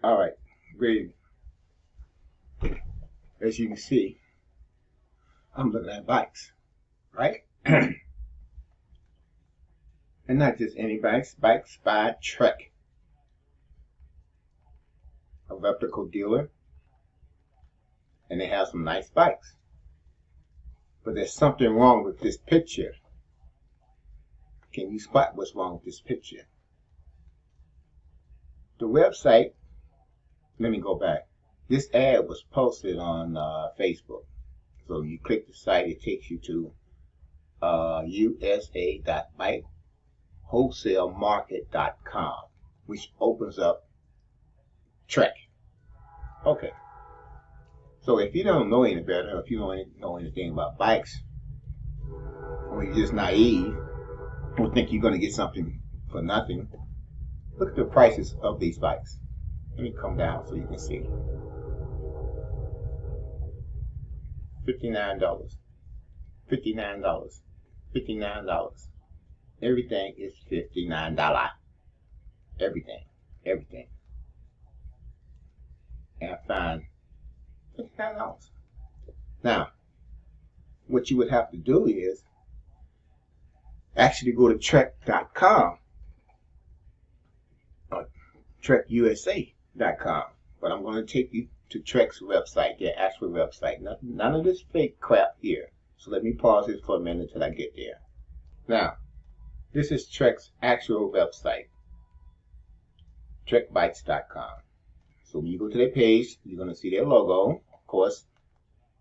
All right, great. As you can see, I'm looking at bikes, right? And not just any bikes, Bikes by Trek, a reputable dealer, and they have some nice bikes. But there's something wrong with this picture. Can you spot what's wrong with this picture? The website, let me go back. This ad was posted on Facebook. So you click the site, it takes you to usa.bikewholesalemarket.com, which opens up Trek. Okay. So if you don't know any better, if you don't know anything about bikes, or you're just naive, or think you're going to get something for nothing, look at the prices of these bikes. Let me come down so you can see. $59, $59, $59. Everything is $59. Everything. And I find $59. Now, what you would have to do is actually go to trek.com or trekusa.com. But I'm going to take you to Trek's website, their actual website. None of this fake crap here. So let me pause this for a minute till I get there. Now, this is Trek's actual website, trekbikes.com. So when you go to their page, you're going to see their logo. Of course,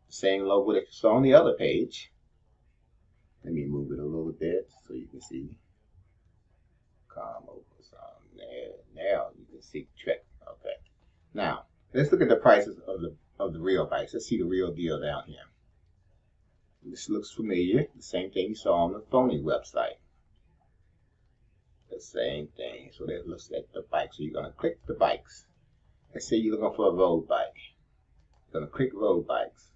the same logo that you saw on the other page. Let me move it a little bit so you can see. Come over some there. Now you can see Trek. Okay. Now, let's look at the prices of the real bikes. Let's see the real deal down here. This looks familiar. The same thing you saw on the phony website. The same thing. So that looks at the bike. So you're going to click the bikes. Let's say you're looking for a road bike. You're going to click road bikes.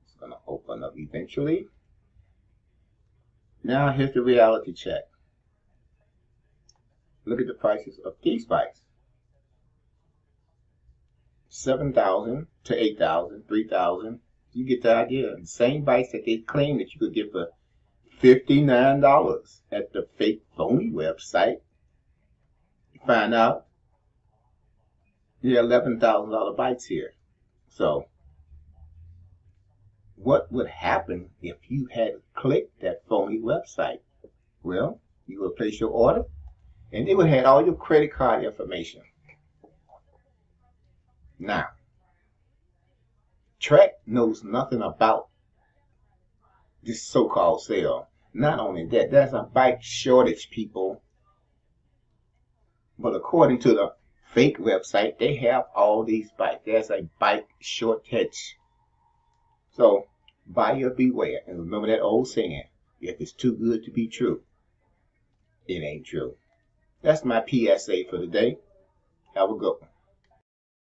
It's going to open up eventually. Now here's the reality check. Look at the prices of these bikes. $7,000 to $8,000, $3,000. You get the idea. The same bikes that they claim that you could get for $59 at the fake phony website. You find out there are $11,000 bikes here. So what would happen if you had clicked that phony website? Well, you would place your order and they would have all your credit card information. Now, Trek knows nothing about this so-called sale. Not only that, there's a bike shortage, people. But according to the fake website, they have all these bikes. There's a bike shortage. So, buyer beware. And remember that old saying, if it's too good to be true, it ain't true. That's my PSA for today. Have a good one.